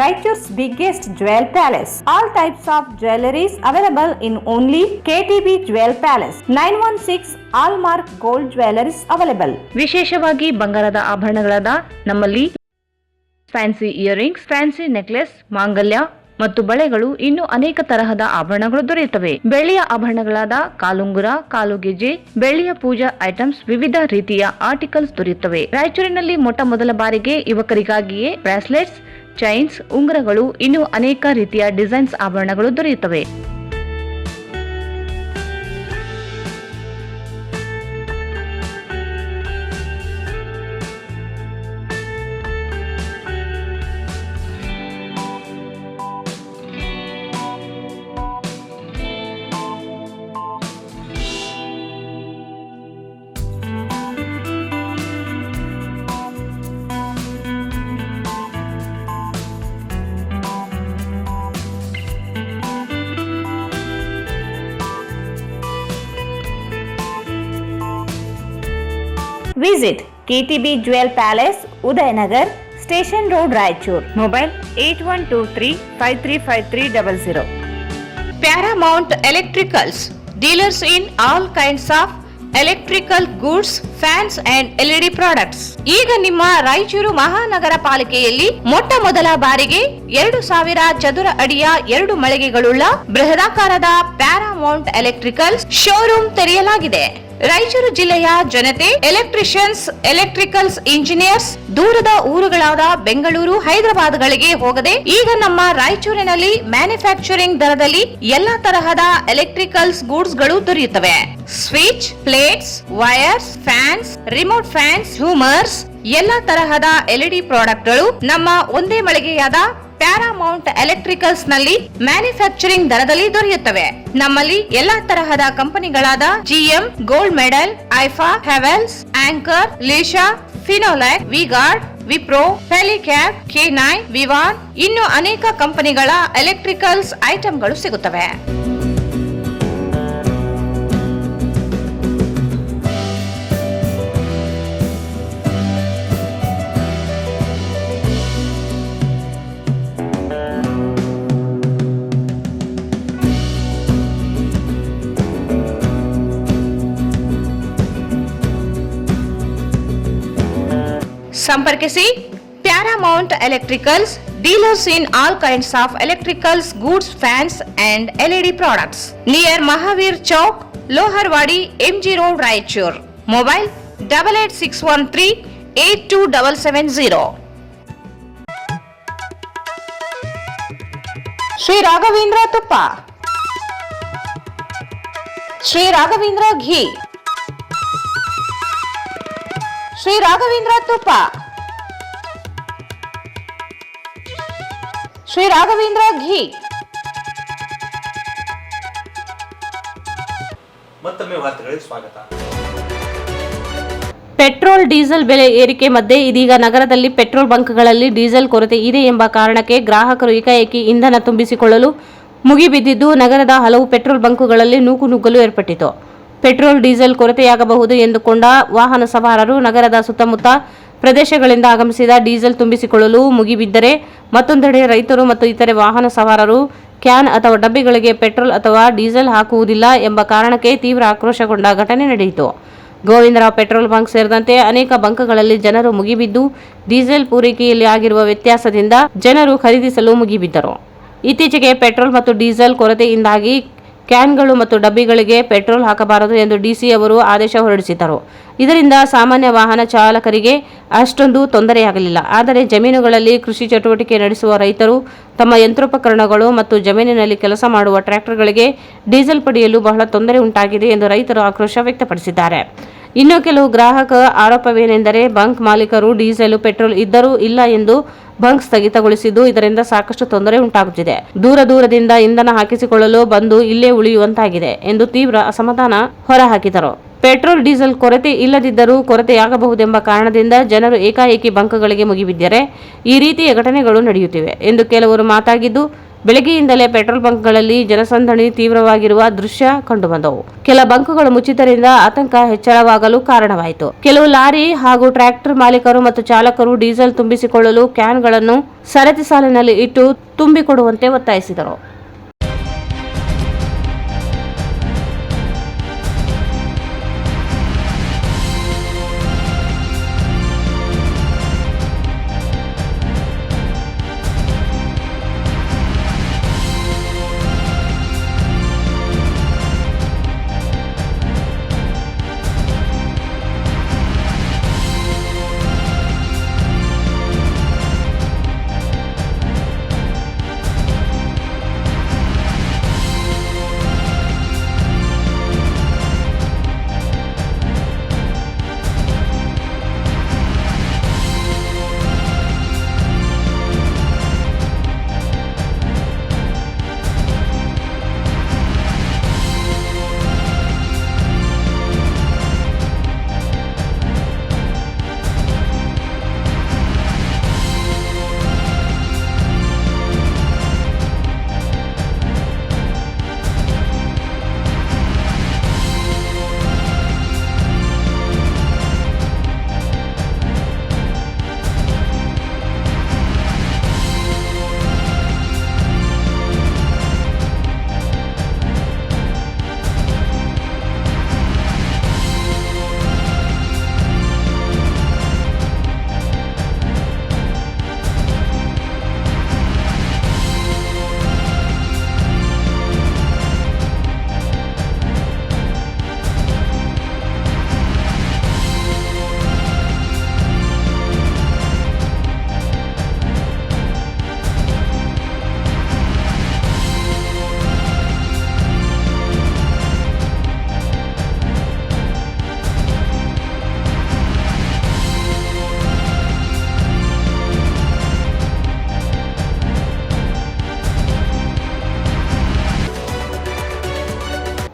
Raichur's biggest jewel palace. All types of jewelries available in only KTB Jewel Palace. 916 Allmark Gold Jewelries available. ವಿಶೇಷವಾಗಿ ಬಂಗಾರದ ಆಭರಣಗಳಾದ ನಮ್ಮಲ್ಲಿ ಫ್ಯಾನ್ಸಿ ಇಯರಿಂಗ್ಸ್, ಫ್ಯಾನ್ಸಿ ನೆಕ್ಲೆಸ್, ಮಾಂಗಲ್ಯ ಮತ್ತು ಬಳೆಗಳು ಇನ್ನೂ ಅನೇಕ ತರಹದ ಆಭರಣಗಳು ದೊರೆಯುತ್ತವೆ. ಬೆಳ್ಳಿಯ ಆಭರಣಗಳಾದ ಕಾಲುಂಗುರ, ಕಾಲುಗೆಜೆ, ಬೆಳ್ಳಿಯ ಪೂಜಾ ಐಟಮ್ಸ್, ವಿವಿಧ ರೀತಿಯ ಆರ್ಟಿಕಲ್ಸ್ ದೊರೆಯುತ್ತವೆ. ರಾಯಚೂರಿನಲ್ಲಿ ಮೊಟ್ಟ ಮೊದಲ ಬಾರಿಗೆ ಯುವಕರಿಗಾಗಿಯೇ ಬ್ರಾಸ್ಲೆಟ್ಸ್, ಚೈನ್ಸ್, ಉಂಗುರಗಳು, ಇನ್ನೂ ಅನೇಕ ರೀತಿಯ ಡಿಸೈನ್ಸ್ ಆಭರಣಗಳು ದೊರೆಯುತ್ತವೆ. Visit KTB Jewel Palace, Udayanagar, Station Road, Raichur. Mobile 8123535300. Paramount Electricals, dealers in all kinds of electrical goods, fans and LED products. ಈಗ ನಿಮ್ಮ ರಾಯಚೂರು ಮಹಾನಗರ ಪಾಲಿಕೆಯಲ್ಲಿ ಮೊಟ್ಟ ಮೊದಲ ಬಾರಿಗೆ 2000 ಚದುರ ಅಡಿಯ 2 ಮಳಿಗೆಗಳುಳ್ಳ ಬೃಹದಾಕಾರದ ಪ್ಯಾರಾಮೌಂಟ್ ಎಲೆಕ್ಟ್ರಿಕಲ್ಸ್ ಶೋರೂಮ್ ತೆರೆಯಲಾಗಿದೆ. ರಾಯಚೂರು ಜಿಲ್ಲೆಯ ಜನತೆ, ಎಲೆಕ್ಟ್ರಿಷಿಯನ್ಸ್, ಎಲೆಕ್ಟ್ರಿಕಲ್ಸ್ ಇಂಜಿನಿಯರ್ಸ್ ದೂರದ ಊರುಗಳಾದ ಬೆಂಗಳೂರು, ಹೈದರಾಬಾದ್ಗಳಿಗೆ ಹೋಗದೆ ಈಗ ನಮ್ಮ ರಾಯಚೂರಿನಲ್ಲಿ ಮ್ಯಾನುಫ್ಯಾಕ್ಚರಿಂಗ್ ದರದಲ್ಲಿ ಎಲ್ಲಾ ತರಹದ ಎಲೆಕ್ಟ್ರಿಕಲ್ಸ್ ಗೂಡ್ಸ್ ಗಳು ದೊರೆಯುತ್ತವೆ. Switch, plates, wires, fans, remote fans, ಹ್ಯೂಮರ್ಸ್, ಎಲ್ಲಾ ತರಹದ LED ಪ್ರಾಡಕ್ಟ್ ಗಳು ನಮ್ಮ ಒಂದೇ ಮಳಿಗೆಯಾದ ಪ್ಯಾರಾಮೌಂಟ್ ಎಲೆಕ್ಟ್ರಿಕಲ್ಸ್ ನಲ್ಲಿ ಮ್ಯಾನುಫ್ಯಾಕ್ಚರಿಂಗ್ ದರದಲ್ಲಿ ದೊರೆಯುತ್ತವೆ. ನಮ್ಮಲ್ಲಿ ಎಲ್ಲಾ ತರಹದ ಕಂಪನಿಗಳಾದ GM, ಗೋಲ್ಡ್ ಮೆಡಲ್, ಐಫಾ, Havells, Anchor, Lisha, Finolex, V Guard, Wipro, ಫೆಲಿಕ್ಯಾಪ್, K9, ವಿವಾನ್ ಇನ್ನು ಅನೇಕ ಕಂಪನಿಗಳ ಎಲೆಕ್ಟ್ರಿಕಲ್ಸ್ ಐಟಂಗಳು ಸಿಗುತ್ತವೆ. ಸಂಪರ್ಕಿಸಿ Paramount electricals, dealers in all kinds of electricals goods, fans and LED products, near Mahavir Chowk, Loharwadi, MG road, Raichur. Mobile 8861382770. Shri Raghavendra ತುಪ್ಪ, ಶ್ರೀ ರಾಘವೇಂದ್ರ ಘೀ, ಶ್ರೀ ರಾಘವೇಂದ್ರ ತುಪ್ಪ, ಶ್ರೀ ರಾಘವೇಂದ್ರ ಘೀ. ಮತ್ತೊಮ್ಮೆ ವಾರ್ತೆಗಳಿಗೆ ಸ್ವಾಗತ. ಪೆಟ್ರೋಲ್, ಡೀಸೆಲ್ ಬೆಲೆ ಏರಿಕೆ ಮಧ್ಯೆ ಇದೀಗ ನಗರದಲ್ಲಿ ಪೆಟ್ರೋಲ್ ಬಂಕ್ಗಳಲ್ಲಿ ಡೀಸೆಲ್ ಕೊರತೆ ಇದೆ ಎಂಬ ಕಾರಣಕ್ಕೆ ಗ್ರಾಹಕರು ಏಕಾಏಕಿ ಇಂಧನ ತುಂಬಿಸಿಕೊಳ್ಳಲು ಮುಗಿಬಿದ್ದಿದ್ದು ನಗರದ ಹಲವು ಪೆಟ್ರೋಲ್ ಬಂಕ್ಗಳಲ್ಲಿ ನೂಕುನುಗ್ಗಲು ಏರ್ಪಟ್ಟಿತು. ಪೆಟ್ರೋಲ್, ಡೀಸೆಲ್ ಕೊರತೆಯಾಗಬಹುದು ಎಂದುಕೊಂಡ ವಾಹನ ಸವಾರರು ನಗರದ ಸುತ್ತಮುತ್ತ ಪ್ರದೇಶಗಳಿಂದ ಆಗಮಿಸಿದ ಡೀಸೆಲ್ ತುಂಬಿಸಿಕೊಳ್ಳಲು ಮುಗಿಬಿದ್ದರೆ, ಮತ್ತೊಂದೆಡೆ ರೈತರು ಮತ್ತು ಇತರೆ ವಾಹನ ಸವಾರರು ಕ್ಯಾನ್ ಅಥವಾ ಡಬ್ಬಿಗಳಿಗೆ ಪೆಟ್ರೋಲ್ ಅಥವಾ ಡೀಸೆಲ್ ಹಾಕುವುದಿಲ್ಲ ಎಂಬ ಕಾರಣಕ್ಕೆ ತೀವ್ರ ಆಕ್ರೋಶಗೊಂಡ ಘಟನೆ ನಡೆಯಿತು. ಗೋವಿಂದರಾವ್ ಪೆಟ್ರೋಲ್ ಬಂಕ್ ಸೇರಿದಂತೆ ಅನೇಕ ಬಂಕ್ಗಳಲ್ಲಿ ಜನರು ಮುಗಿಬಿದ್ದು ಡೀಸೆಲ್ ಪೂರೈಕೆಯಲ್ಲಿ ಆಗಿರುವ ವ್ಯತ್ಯಾಸದಿಂದ ಜನರು ಖರೀದಿಸಲು ಮುಗಿಬಿದ್ದರು. ಇತ್ತೀಚೆಗೆ ಪೆಟ್ರೋಲ್ ಮತ್ತು ಡೀಸೆಲ್ ಕೊರತೆಯಿಂದಾಗಿ ಕ್ಯಾನ್ಗಳು ಮತ್ತು ಡಬ್ಬಿಗಳಿಗೆ ಪೆಟ್ರೋಲ್ ಹಾಕಬಾರದು ಎಂದು DC ಅವರು ಆದೇಶ ಹೊರಡಿಸಿದ್ದರು. ಇದರಿಂದ ಸಾಮಾನ್ಯ ವಾಹನ ಚಾಲಕರಿಗೆ ಅಷ್ಟೊಂದು ತೊಂದರೆಯಾಗಲಿಲ್ಲ. ಆದರೆ ಜಮೀನುಗಳಲ್ಲಿ ಕೃಷಿ ಚಟುವಟಿಕೆ ನಡೆಸುವ ರೈತರು, ತಮ್ಮ ಯಂತ್ರೋಪಕರಣಗಳು ಮತ್ತು ಜಮೀನಿನಲ್ಲಿ ಕೆಲಸ ಮಾಡುವ ಟ್ರ್ಯಾಕ್ಟರ್ಗಳಿಗೆ ಡೀಸೆಲ್ ಪಡೆಯಲು ಬಹಳ ತೊಂದರೆ ಉಂಟಾಗಿದೆ ಎಂದು ರೈತರು ಆಕ್ರೋಶ ವ್ಯಕ್ತಪಡಿಸಿದ್ದಾರೆ. ಇನ್ನು ಕೆಲವು ಗ್ರಾಹಕರ ಆರೋಪವೇನೆಂದರೆ ಬಂಕ್ ಮಾಲೀಕರು ಡೀಸೆಲ್, ಪೆಟ್ರೋಲ್ ಇದ್ದರೂ ಇಲ್ಲ ಎಂದು ಬಂಕ್ ಸ್ಥಗಿತಗೊಳಿಸಿದ್ದು ಇದರಿಂದ ಸಾಕಷ್ಟು ತೊಂದರೆ ಉಂಟಾಗುತ್ತಿದೆ. ದೂರದಿಂದ ಇಂಧನ ಹಾಕಿಸಿಕೊಳ್ಳಲು ಬಂದು ಇಲ್ಲೇ ಉಳಿಯುವಂತಾಗಿದೆ ಎಂದು ತೀವ್ರ ಅಸಮಾಧಾನ ಹೊರಹಾಕಿದರು. ಪೆಟ್ರೋಲ್, ಡೀಸೆಲ್ ಕೊರತೆ ಇಲ್ಲದಿದ್ದರೂ ಕೊರತೆಯಾಗಬಹುದೆಂಬ ಕಾರಣದಿಂದ ಜನರು ಏಕಾಏಕಿ ಬಂಕ್ಗಳಿಗೆ ಮುಗಿಬಿದ್ದರೆ ಈ ರೀತಿಯ ಘಟನೆಗಳು ನಡೆಯುತ್ತಿವೆ ಎಂದು ಕೆಲವರು ಮಾತಾಗಿದ್ದು, ಬೆಳಗ್ಗೆಯಿಂದಲೇ ಪೆಟ್ರೋಲ್ ಬಂಕ್ಗಳಲ್ಲಿ ಜನಸಂದಣಿ ತೀವ್ರವಾಗಿರುವ ದೃಶ್ಯ ಕಂಡುಬಂದವು. ಕೆಲ ಬಂಕ್ಗಳು ಮುಚ್ಚಿದ್ದರಿಂದ ಆತಂಕ ಹೆಚ್ಚಳವಾಗಲು ಕಾರಣವಾಯಿತು. ಕೆಲವು ಲಾರಿ ಹಾಗೂ ಟ್ರ್ಯಾಕ್ಟರ್ ಮಾಲೀಕರು ಮತ್ತು ಚಾಲಕರು ಡೀಸೆಲ್ ತುಂಬಿಸಿಕೊಳ್ಳಲು ಕ್ಯಾನ್ಗಳನ್ನು ಸರತಿ ಸಾಲಿನಲ್ಲಿ ಇಟ್ಟು ತುಂಬಿಕೊಡುವಂತೆ ಒತ್ತಾಯಿಸಿದರು.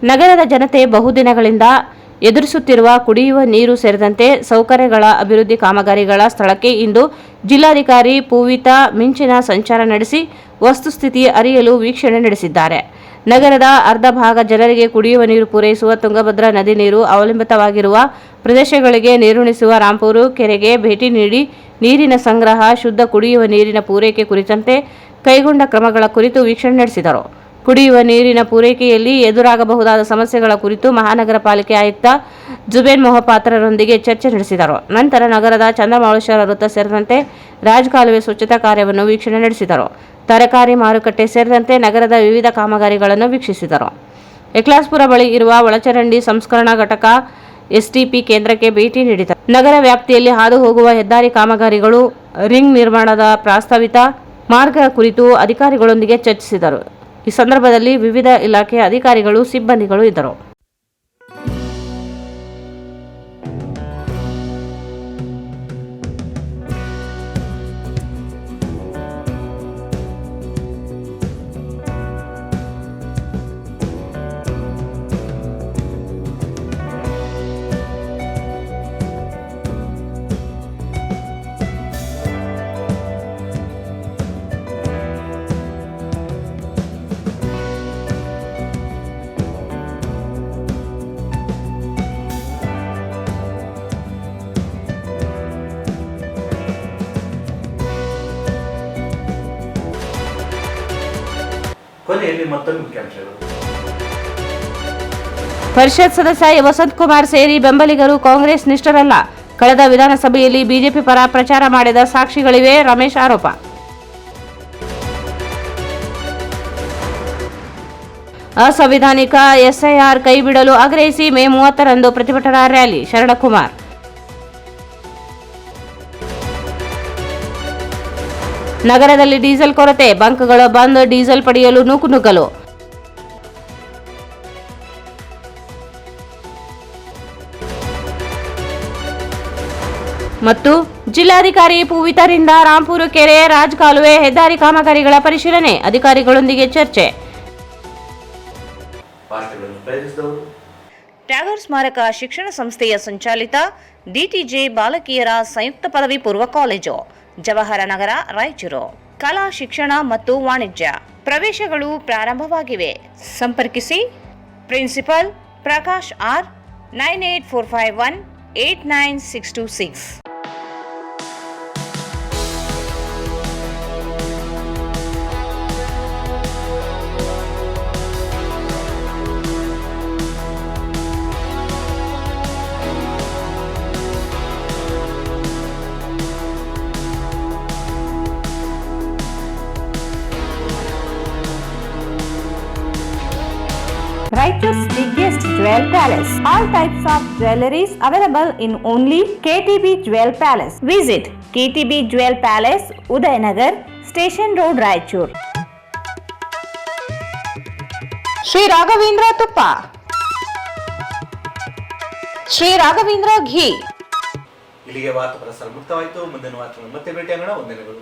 ನಗರದ ಜನತೆ ಬಹುದಿನಗಳಿಂದ ಎದುರಿಸುತ್ತಿರುವ ಕುಡಿಯುವ ನೀರು ಸೇರಿದಂತೆ ಸೌಕರ್ಯಗಳ ಅಭಿವೃದ್ಧಿ ಕಾಮಗಾರಿಗಳ ಸ್ಥಳಕ್ಕೆ ಇಂದು ಜಿಲ್ಲಾಧಿಕಾರಿ ಪೂವಿತಾ ಮಿಂಚಿನ ಸಂಚಾರ ನಡೆಸಿ ವಸ್ತುಸ್ಥಿತಿ ಅರಿಯಲು ವೀಕ್ಷಣೆ ನಡೆಸಿದ್ದಾರೆ. ನಗರದ ಅರ್ಧ ಭಾಗ ಜನರಿಗೆ ಕುಡಿಯುವ ನೀರು ಪೂರೈಸುವ ತುಂಗಭದ್ರಾ ನದಿ ನೀರು ಅವಲಂಬಿತವಾಗಿರುವ ಪ್ರದೇಶಗಳಿಗೆ ನೀರುಣಿಸುವ ರಾಂಪುರ ಕೆರೆಗೆ ಭೇಟಿ ನೀಡಿ ನೀರಿನ ಸಂಗ್ರಹ, ಶುದ್ಧ ಕುಡಿಯುವ ನೀರಿನ ಪೂರೈಕೆ ಕುರಿತಂತೆ ಕೈಗೊಂಡ ಕ್ರಮಗಳ ಕುರಿತು ವೀಕ್ಷಣೆ ನಡೆಸಿದರು. ಕುಡಿಯುವ ನೀರಿನ ಪೂರೈಕೆಯಲ್ಲಿ ಎದುರಾಗಬಹುದಾದ ಸಮಸ್ಯೆಗಳ ಕುರಿತು ಮಹಾನಗರ ಪಾಲಿಕೆ ಆಯುಕ್ತ ಜುಬೇನ್ ಮೊಹಪಾತ್ರರೊಂದಿಗೆ ಚರ್ಚೆ ನಡೆಸಿದರು. ನಂತರ ನಗರದ ಚಂದ್ರಮೌಳೇಶ್ವರ ವೃತ್ತ ಸೇರಿದಂತೆ ರಾಜಕಾಲುವೆ ಸ್ವಚ್ಛತಾ ಕಾರ್ಯವನ್ನು ವೀಕ್ಷಣೆ ನಡೆಸಿದರು. ತರಕಾರಿ ಮಾರುಕಟ್ಟೆ ಸೇರಿದಂತೆ ನಗರದ ವಿವಿಧ ಕಾಮಗಾರಿಗಳನ್ನು ವೀಕ್ಷಿಸಿದರು. ಎಕ್ಲಾಸ್ಪುರ ಬಳಿ ಇರುವ ಒಳಚರಂಡಿ ಸಂಸ್ಕರಣಾ ಘಟಕ ಎಸ್ಟಿಪಿ ಕೇಂದ್ರಕ್ಕೆ ಭೇಟಿ ನೀಡಿದರು. ನಗರ ವ್ಯಾಪ್ತಿಯಲ್ಲಿ ಹಾದು ಹೋಗುವ ಹೆದ್ದಾರಿ ಕಾಮಗಾರಿಗಳು, ರಿಂಗ್ ನಿರ್ಮಾಣದ ಪ್ರಸ್ತಾವಿತ ಮಾರ್ಗ ಕುರಿತು ಅಧಿಕಾರಿಗಳೊಂದಿಗೆ ಚರ್ಚಿಸಿದರು. ಈ ಸಂದರ್ಭದಲ್ಲಿ ವಿವಿಧ ಇಲಾಖೆಯ ಅಧಿಕಾರಿಗಳು, ಸಿಬ್ಬಂದಿಗಳು ಇದ್ದರು. ಕೊನೆಯಲ್ಲಿ ಮತ್ತೊಂದು ಮುಖ್ಯಾಂಶಗಳು. ಪರಿಷತ್ ಸದಸ್ಯ ವಸಂತ್ ಕುಮಾರ್ ಸೇರಿ ಬೆಂಬಲಿಗರು ಕಾಂಗ್ರೆಸ್ ನಿಷ್ಠರಲ್ಲ. ಕಳೆದ ವಿಧಾನಸಭೆಯಲ್ಲಿ ಬಿಜೆಪಿ ಪರ ಪ್ರಚಾರ ಮಾಡಿದ ಸಾಕ್ಷಿಗಳಿವೆ. ರಮೇಶ್ ಆರೋಪ. ಅಸಂವಿಧಾನಿಕ ಎಸ್ಐಆರ್ ಕೈಬಿಡಲು ಆಗ್ರಹಿಸಿ ಮೇ 30ರಂದು ಪ್ರತಿಭಟನಾ ರ್ಯಾಲಿ. ಶರಣಕುಮಾರ್. ನಗರದಲ್ಲಿ ಡೀಸೆಲ್ ಕೊರತೆ, ಬಂಕ್ಗಳ ಬಂದ್, ಡೀಸೆಲ್ ಪಡೆಯಲು ನೂಕುನುಗ್ಗಲು. ಮತ್ತು ಜಿಲ್ಲಾಧಿಕಾರಿ ಪೂವಿತಾರಿಂದ ರಾಂಪುರ ಕೆರೆ, ರಾಜಕಾಲುವೆ, ಹೆದ್ದಾರಿ ಕಾಮಗಾರಿಗಳ ಪರಿಶೀಲನೆ, ಅಧಿಕಾರಿಗಳೊಂದಿಗೆ ಚರ್ಚೆ. ಟ್ಯಾಗೂರ್ ಸ್ಮಾರಕ ಶಿಕ್ಷಣ ಸಂಸ್ಥೆಯ ಸಂಚಾಲಿತ ಡಿಟಿಜೆ ಬಾಲಕಿಯರ ಸಂಯುಕ್ತ ಪದವಿ ಪೂರ್ವ ಕಾಲೇಜು, ಜವಾಹರ ನಗರ, ರಾಯಚೂರು. ಕಲಾ ಶಿಕ್ಷಣ ಮತ್ತು ವಾಣಿಜ್ಯ ಪ್ರವೇಶಗಳು ಪ್ರಾರಂಭವಾಗಿವೆ. ಸಂಪರ್ಕಿಸಿ principal Prakash R 9845189626. Raichur's biggest jewel palace. All types of jewelries available in only KTB Jewel Palace. Visit KTB Jewel Palace, Udayanagar, Station Road, Raichur. Shri Raghavendra ತುಪ್ಪ, ಶ್ರೀ ರಾಘವೇಂದ್ರ ಘೀ. ಇಲ್ಲಿಗೆ ವಾರ್ತಾ ಪ್ರಸಾರ ಮುಕ್ತವಾಯಿತು. ಮುಂದಿನ ವಾರ್ತೆಗಳು ಮತ್ತೆ ಭೇಟಿಯಾಗೋಣ. ವಂದನೆಗಳು.